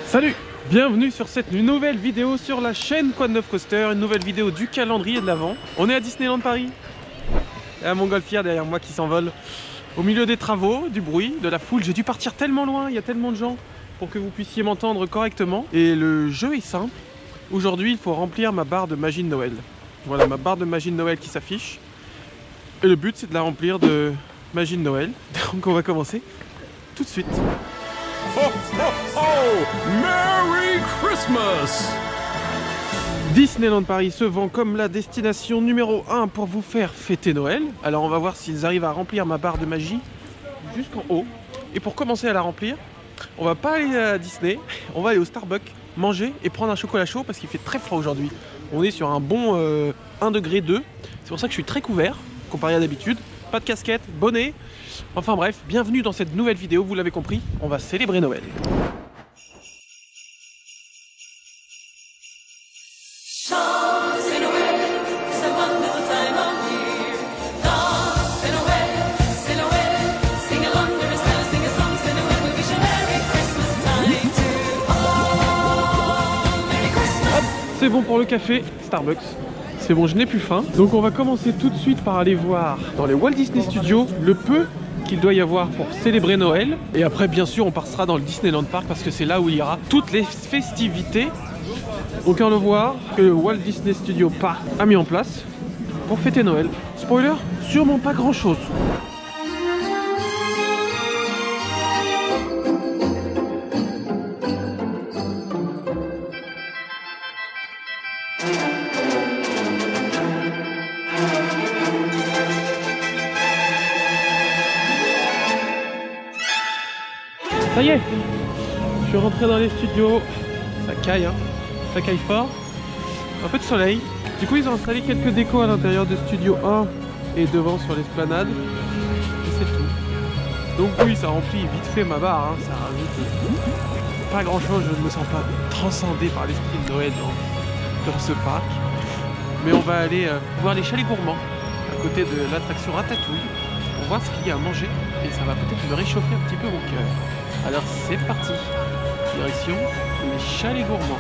Salut, bienvenue sur cette nouvelle vidéo sur la chaîne Quoi de Neuf Coaster, une nouvelle vidéo du calendrier de l'Avent. On est à Disneyland Paris, et à Montgolfière derrière moi qui s'envole au milieu des travaux, du bruit, de la foule. J'ai dû partir tellement loin, il y a tellement de gens pour que vous puissiez m'entendre correctement. Et le jeu est simple, aujourd'hui il faut remplir ma barre de magie de Noël. Voilà ma barre de magie de Noël qui s'affiche. Et le but c'est de la remplir de magie de Noël. Donc on va commencer tout de suite. Ho, ho, ho! Merry Christmas! Disneyland Paris se vend comme la destination numéro 1 pour vous faire fêter Noël. Alors on va voir s'ils arrivent à remplir ma barre de magie jusqu'en haut. Et pour commencer à la remplir, on va pas aller à Disney, on va aller au Starbucks, manger et prendre un chocolat chaud parce qu'il fait très froid aujourd'hui. On est sur un bon 1,2 degré. C'est pour ça que je suis très couvert comparé à d'habitude. Pas de casquette, bonnet. Enfin bref, bienvenue dans cette nouvelle vidéo, vous l'avez compris, on va célébrer Noël. C'est bon pour le café, Starbucks. C'est bon, je n'ai plus faim. Donc on va commencer tout de suite par aller voir dans les Walt Disney Studios le peu qu'il doit y avoir pour célébrer Noël. Et après, bien sûr, on passera dans le Disneyland Park parce que c'est là où il y aura toutes les festivités. Aucun le voir que le Walt Disney Studio Park a mis en place pour fêter Noël. Spoiler, sûrement pas grand chose. Ça y est, je suis rentré dans les studios, ça caille, hein, ça caille fort, un peu de soleil. Du coup ils ont installé quelques décos à l'intérieur de Studio 1 et devant sur l'esplanade, et c'est tout. Donc oui, ça remplit vite fait ma barre, hein, ça rajoute pas grand chose, je ne me sens pas transcendé par l'esprit de Noël dans ce parc. Mais on va aller voir les chalets gourmands à côté de l'attraction Ratatouille pour voir ce qu'il y a à manger et ça va peut-être me réchauffer un petit peu mon cœur. Alors c'est parti, direction les chalets gourmands.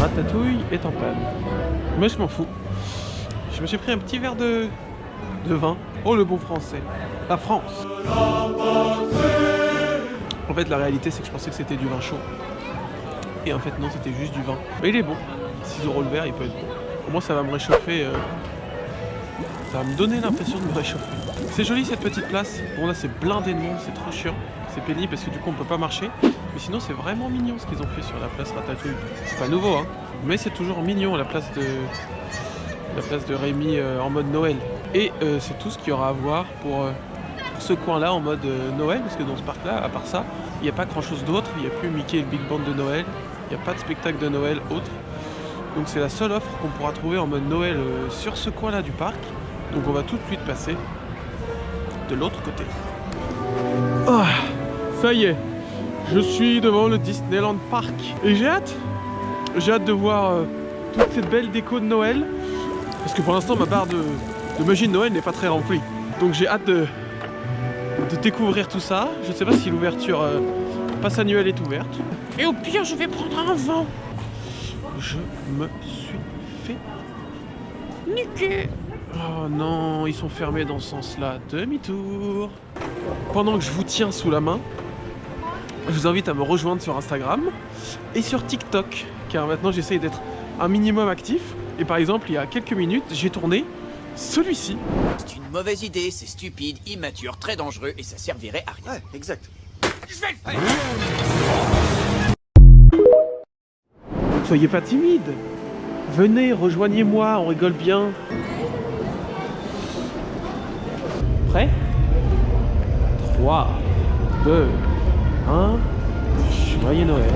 Ratatouille est en panne, mais je m'en fous. Je me suis pris un petit verre de vin. Oh le bon français, la France. En fait la réalité c'est que je pensais que c'était du vin chaud. Et en fait non, c'était juste du vin. Mais il est bon, 6 € le verre, il peut être bon. Au moins ça va me réchauffer, ça va me donner l'impression de me réchauffer. C'est joli cette petite place. Bon là c'est blindé de monde, c'est trop chiant. C'est pénible parce que du coup on peut pas marcher. Mais sinon c'est vraiment mignon ce qu'ils ont fait sur la place Ratatouille. C'est pas nouveau hein, mais c'est toujours mignon la place de Rémi en mode Noël. Et c'est tout ce qu'il y aura à voir pour ce coin là en mode Noël, parce que dans ce parc là, à part ça, il n'y a pas grand chose d'autre. Il n'y a plus Mickey et le Big Band de Noël, il n'y a pas de spectacle de Noël autre. Donc c'est la seule offre qu'on pourra trouver en mode Noël sur ce coin là du parc. Donc on va tout de suite passer de l'autre côté. Ah, ça y est, je suis devant le Disneyland Park et j'ai hâte de voir toute cette belle déco de Noël. Parce que pour l'instant ma barre de magie de Noël n'est pas très remplie. Donc j'ai hâte de découvrir tout ça. Je ne sais pas si l'ouverture passe annuelle est ouverte. Et au pire je vais prendre un vent. Je me suis fait niquer. Oh non, ils sont fermés dans ce sens-là. Demi-tour. Pendant que je vous tiens sous la main, je vous invite à me rejoindre sur Instagram et sur TikTok. Car maintenant j'essaye d'être un minimum actif. Et par exemple, il y a quelques minutes, j'ai tourné celui-ci. C'est une mauvaise idée, c'est stupide, immature, très dangereux et ça servirait à rien. Ouais, exact. Je vais le faire. Soyez pas timide. Venez, rejoignez-moi, on rigole bien. Prêt ? 3, 2, 1. Joyeux Noël.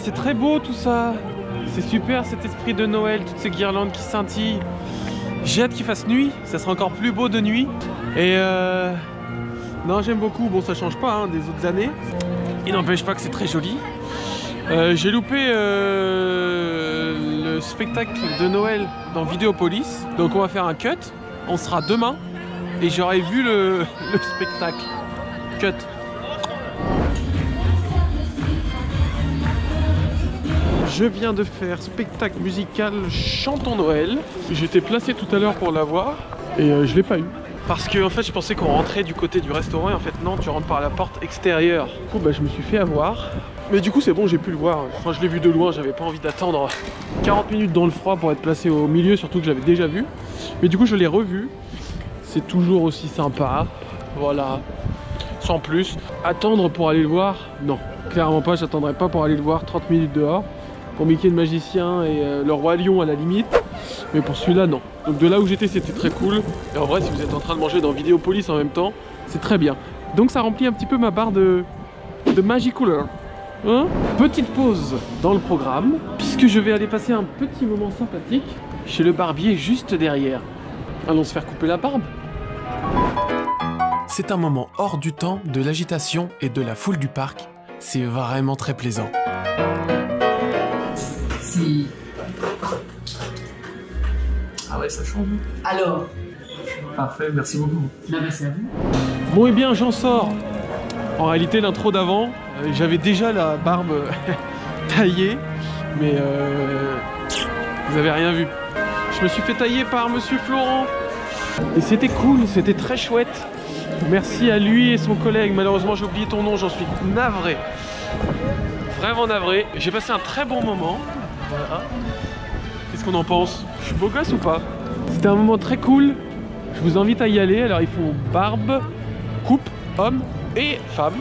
c'est très beau tout ça. C'est super cet esprit de Noël, toutes ces guirlandes qui scintillent. J'ai hâte qu'il fasse nuit, ça sera encore plus beau de nuit. Et non, j'aime beaucoup. Bon, ça change pas hein, des autres années. Il n'empêche pas que c'est très joli. J'ai loupé le spectacle de Noël dans Vidéopolis. Donc on va faire un cut. On sera demain. Et j'aurai vu le spectacle. Cut. Je viens de faire spectacle musical Chantons Noël. J'étais placé tout à l'heure pour l'avoir. Et je l'ai pas eu. Parce que en fait je pensais qu'on rentrait du côté du restaurant et en fait non, tu rentres par la porte extérieure. Du coup bah, je me suis fait avoir. Mais du coup c'est bon, j'ai pu le voir. Enfin je l'ai vu de loin, j'avais pas envie d'attendre 40 minutes dans le froid pour être placé au milieu, surtout que j'avais déjà vu. Mais du coup je l'ai revu. C'est toujours aussi sympa. Voilà. Sans plus. Attendre pour aller le voir, non. Clairement pas, j'attendrai pas pour aller le voir 30 minutes dehors. Pour Mickey le Magicien et le Roi Lion à la limite. Mais pour celui-là, non. Donc de là où j'étais, c'était très cool. Et en vrai, si vous êtes en train de manger dans Vidéopolis en même temps, c'est très bien. Donc ça remplit un petit peu ma barre de Magicooler. Hein? Petite pause dans le programme, puisque je vais aller passer un petit moment sympathique chez le barbier juste derrière. Allons se faire couper la barbe. C'est un moment hors du temps, de l'agitation et de la foule du parc. C'est vraiment très plaisant. Si. Ah ouais, ça change. Alors, Parfait, merci beaucoup. la merci à vous. Bon et bien, j'en sors. En réalité, l'intro d'avant, j'avais déjà la barbe taillée, mais vous avez rien vu. Je me suis fait tailler par Monsieur Florent. Et c'était cool, c'était très chouette. Merci à lui et son collègue. Malheureusement, j'ai oublié ton nom, j'en suis navré. Vraiment navré. J'ai passé un très bon moment. Voilà. Qu'est-ce qu'on en pense? Je suis beau gosse ou pas? C'était un moment très cool. Je vous invite à y aller. Alors, ils font barbe, coupe, homme et femme.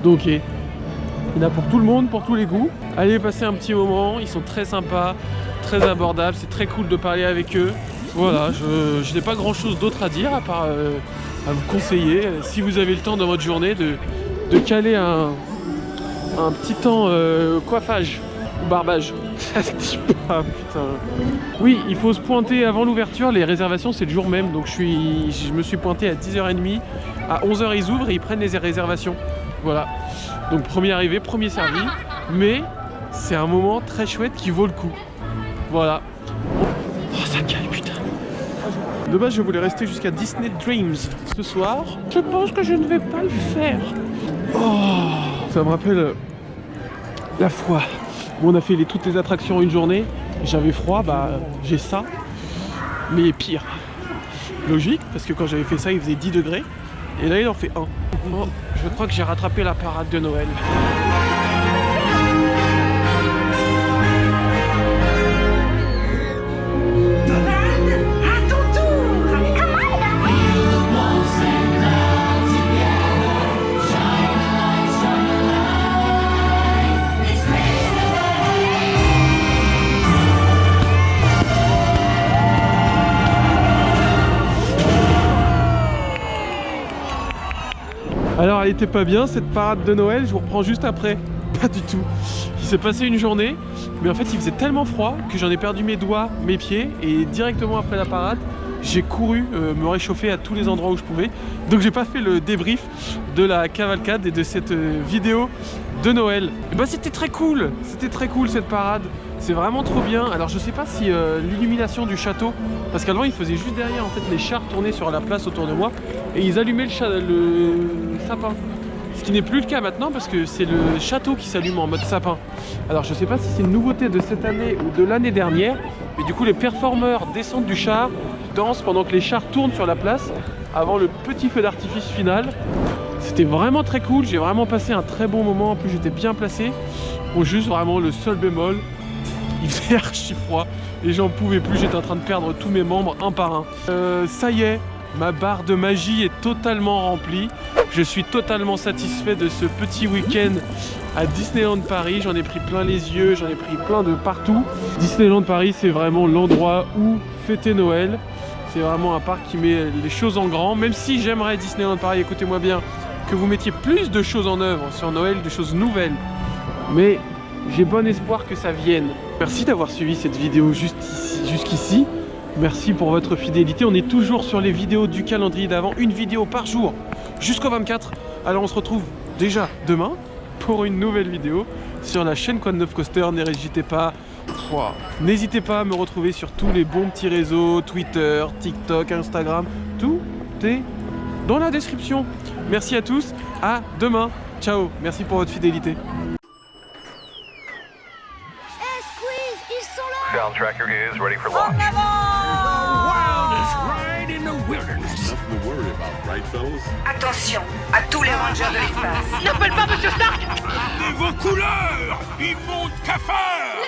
Donc, il y en a pour tout le monde, pour tous les goûts. Allez passer un petit moment. Ils sont très sympas, très abordables. C'est très cool de parler avec eux. Voilà, je n'ai pas grand chose d'autre à dire à part à vous conseiller, si vous avez le temps dans votre journée, de caler un petit temps coiffage ou barbage. Ça se dit pas, putain. Oui, il faut se pointer avant l'ouverture. Les réservations, c'est le jour même. Donc je me suis pointé à 10h30. À 11h, ils ouvrent et ils prennent les réservations. Voilà. Donc premier arrivé, premier servi. Mais c'est un moment très chouette qui vaut le coup. Voilà. Oh, ça cale, putain. De base, je voulais rester jusqu'à Disney Dreams ce soir. Je pense que je ne vais pas le faire. Oh, ça me rappelle la foi. Bon, on a fait toutes les attractions en une journée. J'avais froid, bah j'ai ça. Mais pire. Logique, parce que quand j'avais fait ça, il faisait 10 degrés. Et là, il en fait 1. Oh, je crois que j'ai rattrapé la parade de Noël. Alors elle était pas bien cette parade de Noël, je vous reprends juste après. Pas du tout. Il s'est passé une journée, mais en fait il faisait tellement froid que j'en ai perdu mes doigts, mes pieds, et directement après la parade, j'ai couru me réchauffer à tous les endroits où je pouvais. Donc j'ai pas fait le débrief de la cavalcade et de cette vidéo de Noël. Et bah c'était très cool cette parade. C'est vraiment trop bien. Alors je sais pas si l'illumination du château, parce qu'avant ils faisaient juste derrière en fait les chars tournaient sur la place autour de moi et ils allumaient le sapin. Ce qui n'est plus le cas maintenant parce que c'est le château qui s'allume en mode sapin. Alors je sais pas si c'est une nouveauté de cette année ou de l'année dernière, mais du coup les performeurs descendent du char, dansent pendant que les chars tournent sur la place avant le petit feu d'artifice final. C'était vraiment très cool, j'ai vraiment passé un très bon moment, en plus j'étais bien placé. Bon, juste vraiment le seul bémol, il faisait archi froid et j'en pouvais plus, j'étais en train de perdre tous mes membres un par un. Ça y est, ma barre de magie est totalement remplie. Je suis totalement satisfait de ce petit week-end à Disneyland Paris. J'en ai pris plein les yeux, j'en ai pris plein de partout. Disneyland Paris, c'est vraiment l'endroit où fêter Noël. C'est vraiment un parc qui met les choses en grand. Même si j'aimerais Disneyland Paris, écoutez-moi bien, que vous mettiez plus de choses en œuvre sur Noël, de choses nouvelles. Mais J'ai bon espoir que ça vienne. Merci d'avoir suivi cette vidéo jusqu'ici. Merci pour votre fidélité. On est toujours sur les vidéos du calendrier d'avant. Une vidéo par jour jusqu'au 24. Alors on se retrouve déjà demain pour une nouvelle vidéo sur la chaîne Quoi de Neuf Coaster. N'hésitez pas. N'hésitez pas à me retrouver sur tous les bons petits réseaux, Twitter, TikTok, Instagram. Tout est dans la description. Merci à tous. À demain. Ciao. Merci pour votre fidélité. Sound tracker is ready for launch. Wildest ride in the wilderness. Nothing to worry about, right, fellas? Attention à tous les rangers de l'espace. Et vos couleurs, immondes cafards!